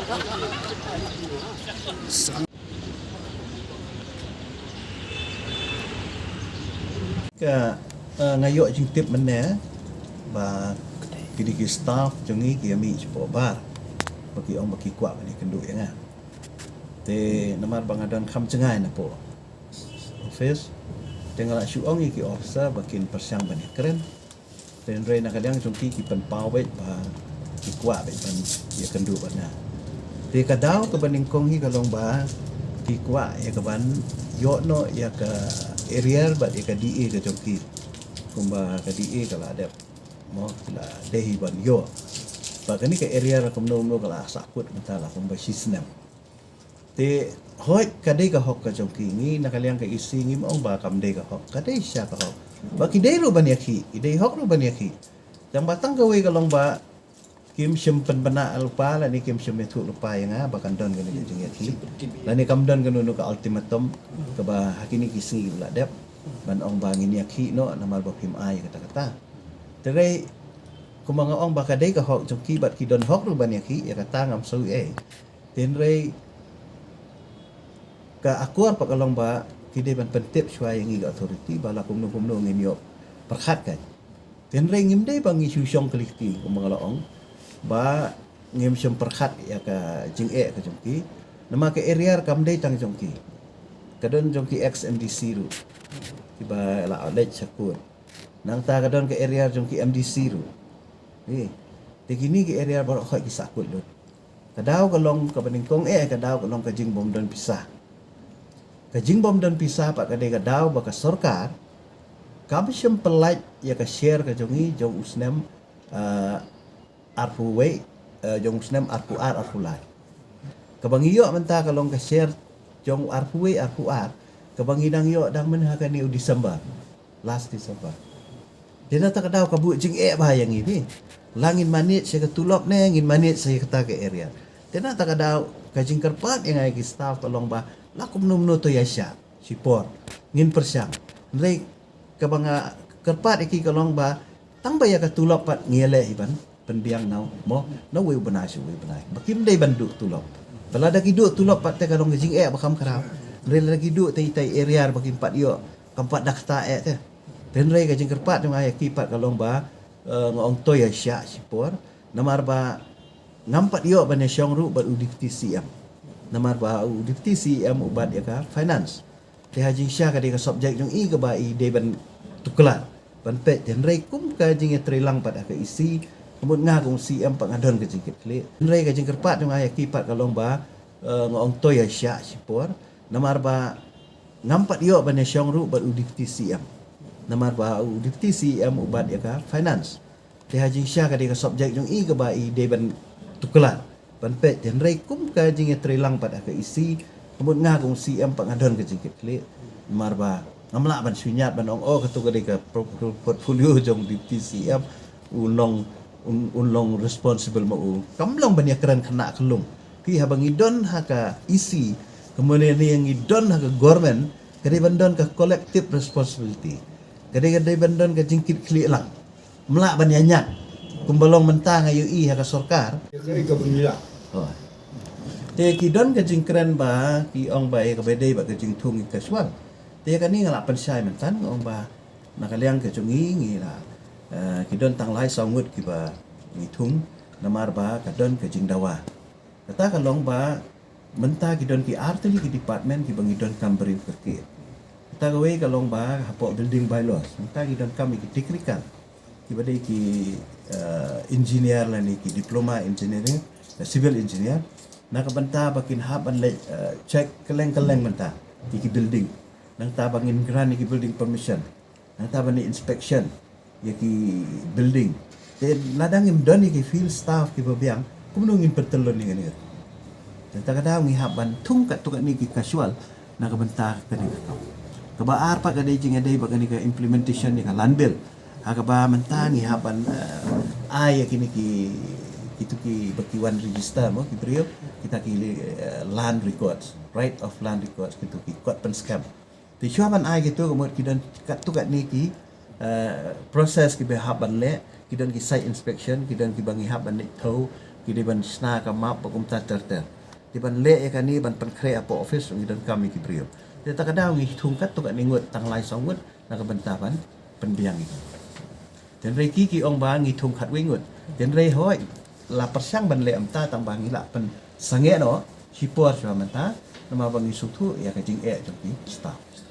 Ka ngayok jing tip mana ba kidi staff jongi ki ami cepo bar bagi ong bagi kuat ni kenduk ya nga te namar bangadan kham cengai na po office tengah shu ong ki officer bakin persiang bani keren ten re na kadang jongki ki pen pawet ba ki kuat ban ya kenduk bana te kadau ke baning kong hi kalong ba ki kuat ya kaban yo no ya ka area bat ya ka DA ke jongki kumba ka DA kala ada mo kala dehi ban yo ba kani ka area ra kumno no kala sakut mentala kumba sisnam te hoi kadai ka hok ka jongki ni nakaliang ka isi ngi mong ba kam dei ka hok kadai sya ka hok ba ki dei ro ban yakhi idei hok ro ban yakhi jang batang gawe ka long ba kim simpen bana alpa la ni kim simetu lupa yang ba kan don kan jeng yakhi la ni kam don kan no ka ultimatum ka ba hakini kisi la dep ban ong ba ngin yakhi no namal ba pim ai kata-kata tere kumanga ong ba kadai ka hok jongki bat ki don hok ro ban yakhi ya kata ngam so tenre ka akuar pa kalong ba kide ban pentip shwai ngi ga authority bala kumno ngin yo perkhat kan tenre ngim dei bang isu syong keliki kumanga ong ba ngim syong perkhat ya ka jing ka jongki nama ke area kam dei tang jongki kadon jongki XMDC ru tiba la outlet sakut nang ta kadon ke area jongki MDC ru tegini ke area bar khoi ki sakut lut kadau kalong ka baning kong kadau kalong ka jing bom don pisah ka jing bom don pisah pak kadai kadau ba ka sarkar kam syem pelaj ya ka share ka jongi jong usnem arfu we jong usnem arfu lai ka bangi yo menta kalong ka share jong arfu we arfu ka bangi dang yo dang men ha ka ni December last December dia tak kadau ka bu jing bahayang ini langin manit saya ketulok ne ngin manit saya kata ke area dia tak kadau ka jing kerpat yang ai ki staff kalong ba lakum numno to yasya sipor ngin persyang rei ka banga kerpat iki kalong ba tang baya ka tulok pat ngele iban penbiang nau mo no we benai bakim dei bandu tulok bala da kidu tulok pat te kalong jing bakam karau rei lagi du tai area bakim pat yo kampat dakta te ten rei ka jing kerpat yang ai ki pat kalong ba ngong to yasya sipor namar ba ngampat yo ban syong ru bat udipti siam namar ba udipti siam ubat ya ka finance te haji sya ka de ka subjek jong i ka ba i de ban tuklar ban pet den rei kum ka jing trilang pat ka isi kemun nga kong siam pangadon ka jing kle rei ka jing kerpat jong ay ki pat kalong ba ngong to ya sya sipor namar ba ngampat yo ban syong ru bat udipti siam namar ba udipti siam ubat ya ka finance te haji sya ka de ka subjek jong i ka ba i de ban tuklar ban pet den rei kum ka jing trilang pat ka isi kemun nga kong siam pangadon ka jing kle namar ba ngamla ban sunyat ban ong ketu ka de ka portfolio jong dipti siam unlong responsible mo kamlong ban ya keren kena kelung ki habang idon ha ka isi kemudian yang idon ha ka government kade bandon ka collective responsibility kade bandon ka jingkit kli lang mla ban yanyak kumbalong mentang ayu i ha ka sarkar cái bunyi lah. oh te ki don ka jingkren ba ki ong ba ka bedai ba ka jing thung ka swal te ka ni ngala pan sai mentan ong ba nakaliang ka jungi ngi la ki don tang lai songut ki ba ngi thung namar ba ka don ka jing dawa kata ka long ba menta ki don ki arteli ki department ki bangi don kam beri ke kata ka we ka long ba hapok building bylaws menta ki don kam ki teknikal ki badai ki engineer la ni ki diploma engineering civil engineer na ka banta bakin haban le check keleng menta ki building nang tabangin gran ki building permission nang tabani inspection ya ki building te ladang im don ki field staff ki babiang kumnungin pertelon ni ngani ta kada ngi haban tung ka tuka ni ki casual na ka banta ka ni ka ka ba arpa ka dei jing dei bagani ka implementation ni ka landbill ka ba mentangi haban ay kini itu ki bakiwan register mo ki brio kita ki land records right of land records gitu ki kot pen scam ti chuaban ay gitu kemudian kidan kat tu kat ni ki proses ki be haban le kidan ki site inspection kidan ki bangi haban ni tau Kini ban sna ka map bakum ta terter. Di ban le ya kani ban pan kre apa office ngi dan kami ki brio. Dia tak kadang ngi thungkat tu kat ningut tang lai songut na ka bentaban pendiang itu. Dan rei ki ong ba ngi thungkat wingut. Dan rei hoi la persang ban le amta tang bangi la pen sange no hipor jwa menta nama bangi suthu ya ka jing e jong ki staff.